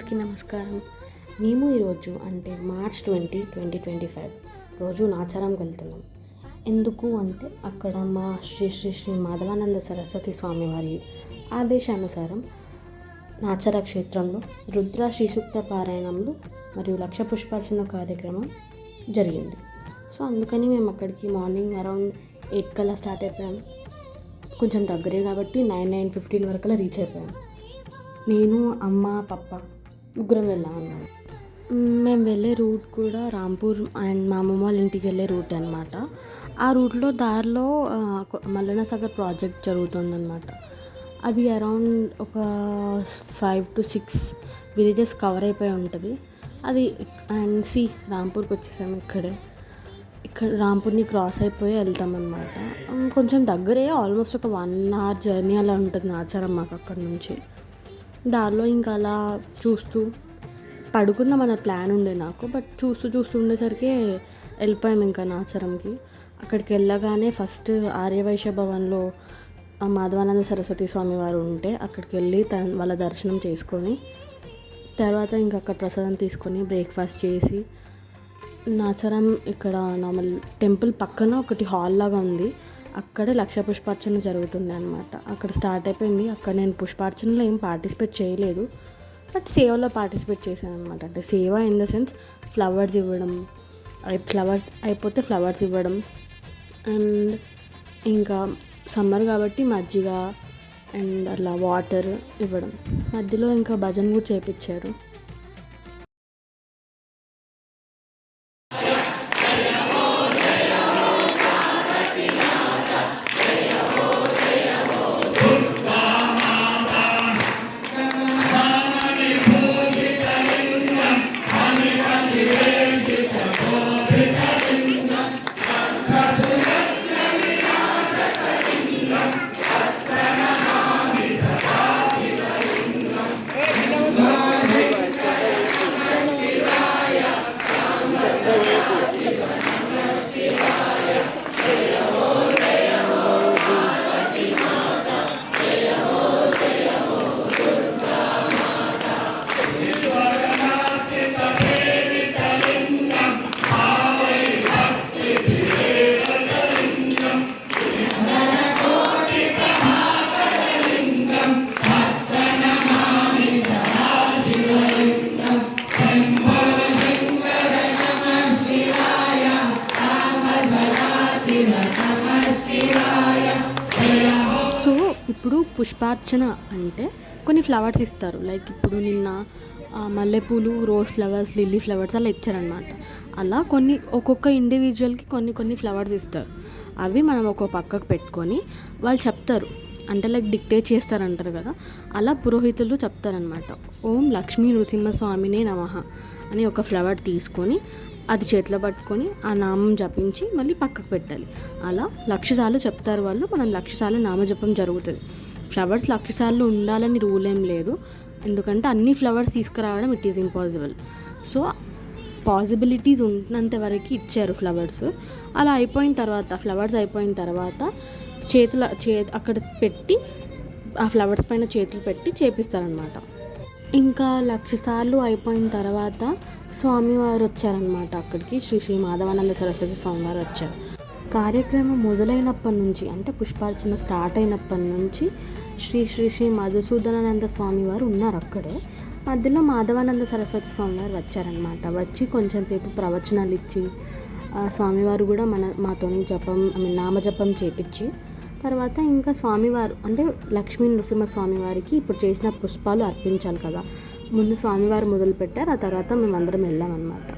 అందరికీ నమస్కారం. మేము ఈరోజు అంటే మార్చ్ 20, 2025 రోజు నాచారంకి వెళ్తున్నాం. ఎందుకు అంటే అక్కడ మా శ్రీ శ్రీ శ్రీ మాధవానంద సరస్వతి స్వామి వారి ఆదేశానుసారం నాచార క్షేత్రంలో రుద్ర శ్రీ సూక్త పారాయణంలో మరియు లక్ష పుష్పార్చన కార్యక్రమం జరిగింది. సో అందుకని మేము అక్కడికి మార్నింగ్ అరౌండ్ 8 కల్లా స్టార్ట్ అయిపోయాం. కొంచెం దగ్గరే కాబట్టి 9:15 వరకల్లా రీచ్ అయిపోయాం. నేను, అమ్మ, పప్ప ముగ్గురం వెళ్ళాం అన్నమాట. మేము వెళ్ళే రూట్ కూడా రాంపూర్ అండ్ మా అమ్మమ్మ వాళ్ళ ఇంటికి వెళ్ళే రూట్ అనమాట. ఆ రూట్లో దారిలో మల్లన్న సాగర్ ప్రాజెక్ట్ జరుగుతుందన్నమాట. అది అరౌండ్ ఒక 5 to 6 విలేజెస్ కవర్ అయిపోయి ఉంటుంది అది. అండ్ రాంపూర్కి వచ్చేసాము. ఇక్కడ రాంపూర్ని క్రాస్ అయిపోయి వెళ్తామన్నమాట. కొంచెం దగ్గరే, ఆల్మోస్ట్ ఒక 1 hour జర్నీ అలా ఉంటుంది నాచారం మాకు అక్కడ నుంచి. దారిలో ఇంకా అలా చూస్తూ పడుకుందాం అన్న ప్లాన్ ఉండే నాకు, బట్ చూస్తూ ఉండేసరికి వెళ్ళిపోయాం ఇంకా నాచారంకి. అక్కడికి వెళ్ళగానే ఫస్ట్ ఆర్యవైశ్య భవన్లో మాధవానంద సరస్వతి స్వామి వారు ఉంటే అక్కడికి వెళ్ళి వాళ్ళ దర్శనం చేసుకొని తర్వాత ఇంకా అక్కడ ప్రసాదం తీసుకొని బ్రేక్ఫాస్ట్ చేసి నాచారం ఇక్కడ నార్మల్ టెంపుల్ పక్కన ఒకటి హాల్ లాగా ఉంది, అక్కడే లక్ష పుష్పార్చన జరుగుతుంది అనమాట. అక్కడ స్టార్ట్ అయిపోయింది. అక్కడ నేను పుష్పార్చనలో ఏం పార్టిసిపేట్ చేయలేదు, బట్ సేవలో పార్టిసిపేట్ చేశాను అనమాట. అంటే సేవ ఇన్ ద సెన్స్ ఫ్లవర్స్ ఇవ్వడం, ఫ్లవర్స్ అయిపోతే ఫ్లవర్స్ ఇవ్వడం, అండ్ ఇంకా సమ్మర్ కాబట్టి మజ్జిగ అండ్ అలా వాటర్ ఇవ్వడం. మధ్యలో ఇంకా భజన కూడా చేయించారు. సో ఇప్పుడు పుష్పార్చన అంటే కొన్ని ఫ్లవర్స్ ఇస్తారు. లైక్ ఇప్పుడు నిన్న మల్లెపూలు, రోజ్ ఫ్లవర్స్, లిల్లీ ఫ్లవర్స్ అలా ఇచ్చారనమాట. అలా ఒక్కొక్క ఇండివిజువల్కి కొన్ని ఫ్లవర్స్ ఇస్తారు. అవి మనం ఒక పక్కకు పెట్టుకొని వాళ్ళు చెప్తారు, అంటే లైక్ డిక్టేట్ చేస్తారంటారు కదా, అలా పురోహితులు చెప్తారనమాట. ఓం లక్ష్మీ నృసింహస్వామినే నమః అని ఒక ఫ్లవర్ తీసుకొని అది చేతిలో పట్టుకొని ఆ నామం జపించి మళ్ళీ పక్కకు పెట్టాలి. అలా 1,00,000 సార్లు చెప్తారు వాళ్ళు. మనం 1,00,000 సార్లు నామజపం జరుగుతుంది. ఫ్లవర్స్ 1,00,000 సార్లు ఉండాలని రూల్ ఏం లేదు, ఎందుకంటే అన్ని ఫ్లవర్స్ తీసుకురావడం it is impossible. So possibilities ఉన్నంత వరకు ఇచ్చారు ఫ్లవర్స్. అలా అయిపోయిన తర్వాత, ఫ్లవర్స్ అయిపోయిన తర్వాత అక్కడ పెట్టి ఆ ఫ్లవర్స్ పైన చేతులు పెట్టి చేపిస్తారనమాట. ఇంకా 1,00,000 సార్లు అయిపోయిన తర్వాత స్వామివారు వచ్చారనమాట అక్కడికి. శ్రీ శ్రీ మాధవానంద సరస్వతి స్వామివారు వచ్చారు. కార్యక్రమం మొదలైనప్పటి నుంచి, అంటే పుష్పార్చన స్టార్ట్ అయినప్పటి నుంచి శ్రీ శ్రీ శ్రీ మధుసూదనానంద స్వామివారు ఉన్నారు అక్కడే. మధ్యలో మాధవానంద సరస్వతి స్వామివారు వచ్చారనమాట. వచ్చి కొంచెం సేపు ప్రవచనాలు ఇచ్చి స్వామివారు కూడా మాతో నామజపం చేపించి తర్వాత ఇంకా స్వామివారు అంటే లక్ష్మీ నృసింహస్వామి వారికి ఇప్పుడు చేసిన పుష్పాలు అర్పించాలి కదా. ముందు స్వామివారు మొదలుపెట్టారు, ఆ తర్వాత మేమందరం వెళ్ళామన్నమాట.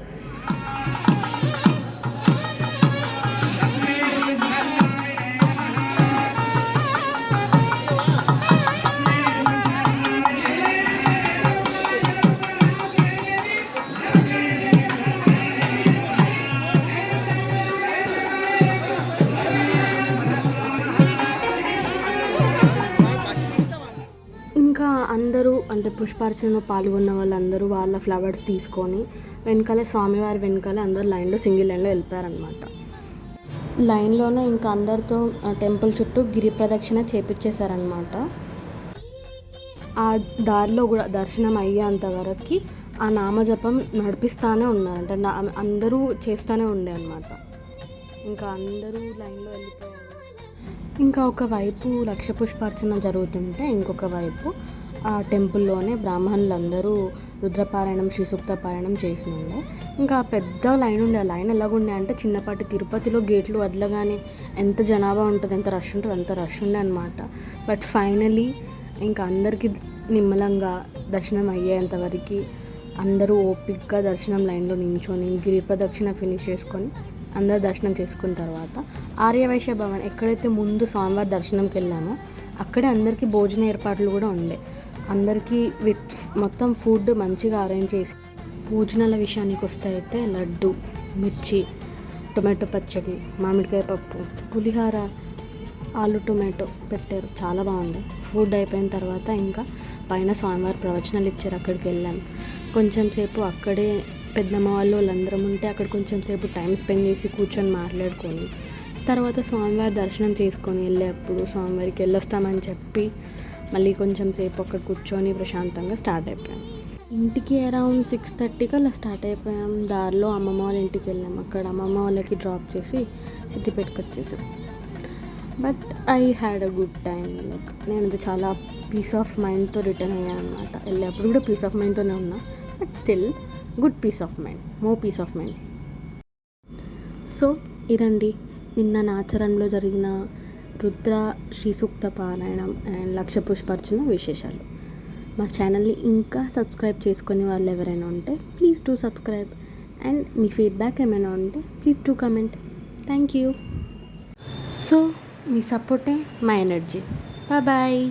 అందరూ అంటే పుష్పార్చనలో పాల్గొన్న వాళ్ళందరూ వాళ్ళ ఫ్లవర్స్ తీసుకొని వెనకాలే స్వామివారి వెనకాలే అందరు లైన్లో సింగిల్ లైన్లో వెళ్ళిపోయారనమాట. లైన్లోనే ఇంకా అందరితో టెంపుల్ చుట్టూ గిరి ప్రదక్షిణ చేపించేశారనమాట. ఆ దారిలో కూడా దర్శనం అయ్యేంత వరకు ఆ నామజపం నడిపిస్తూనే ఉన్నారు, అంటే అందరూ చేస్తూనే ఉండే అనమాట. ఇంకా అందరూ లైన్లో వెళ్ళిపోయారు. ఇంకా ఒకవైపు లక్ష పుష్పార్చన జరుగుతుంటే ఇంకొక వైపు ఆ టెంపుల్లోనే బ్రాహ్మణులందరూ రుద్రపారాయణం, శ్రీ సూక్త పారాయణం చేసినుండే. ఇంకా పెద్ద లైన్ ఉండే. ఆ లైన్ ఎలాగుండే అంటే చిన్నపాటి తిరుపతిలో గేట్లు వదలగానే ఎంత జనాభా ఉంటుంది, ఎంత రష్ ఉంటుంది, అంత రష్ ఉండే అనమాట. బట్ ఫైనలీ ఇంకా అందరికీ నిమ్మలంగా దర్శనం అయ్యేంతవరకు అందరూ ఓపిక్గా దర్శనం లైన్లో నించొని గిరి ప్రదక్షిణ ఫినిష్ చేసుకొని అందరు దర్శనం చేసుకున్న తర్వాత ఆర్యవైశ్య భవన్ ఎక్కడైతే ముందు స్వామివారి దర్శనంకి వెళ్ళామో అక్కడే అందరికీ భోజన ఏర్పాట్లు కూడా ఉండే. అందరికీ విత్ మొత్తం ఫుడ్ మంచిగా అరేంజ్ చేసి, భోజనాల విషయానికి వస్తే అయితే లడ్డు, మిర్చి, టొమాటో పచ్చడి, మామిడికాయ పప్పు, పులిహార, ఆలు టొమాటో పెట్టారు. చాలా బాగుంది. ఫుడ్ అయిపోయిన తర్వాత ఇంకా పైన స్వామివారి ప్రవచనాలు ఇచ్చారు, అక్కడికి వెళ్ళాను. కొంచెం సేపు అక్కడే పెద్దమ్మ వాళ్ళందరం ఉంటే అక్కడ కొంచెం సేపు టైం స్పెండ్ చేసి కూర్చొని మాట్లాడుకొని తర్వాత స్వామివారి దర్శనం చేసుకొని వెళ్ళేప్పుడు స్వామివారికి వెళ్ళొస్తామని చెప్పి మళ్ళీ కొంచెం సేపు అక్కడ కూర్చొని ప్రశాంతంగా స్టార్ట్ అయిపోయాం. ఇంటికి అరౌండ్ 6:30కి అలా స్టార్ట్ అయిపోయాం. దారిలో అమ్మమ్మ వాళ్ళ ఇంటికి వెళ్ళాం. అక్కడ అమ్మమ్మ వాళ్ళకి డ్రాప్ చేసి సిద్దిపేటకి వచ్చేసాం. But I had a good time. Like నేను చాలా పీస్ ఆఫ్ మైండ్తో రిటర్న్ అయ్యాను అనమాట. వెళ్ళేప్పుడు కూడా పీస్ ఆఫ్ మైండ్తోనే ఉన్నా, but still good peace of mind, more peace of mind. So ఇదండి నిన్న నాచరంలో జరిగిన రుద్ర శ్రీ సూక్త పారాయణం అండ్ లక్ష పుష్పార్చన విశేషాలు. మా ఛానల్ని ఇంకా సబ్స్క్రైబ్ చేసుకునే వాళ్ళు ఎవరైనా ఉంటే ప్లీజ్ డూ సబ్స్క్రైబ్, అండ్ మీ ఫీడ్బ్యాక్ ఏమైనా ఉంటే please do comment. Thank you. So మీ సపోర్టే మా ఎనర్జీ. బాయ్.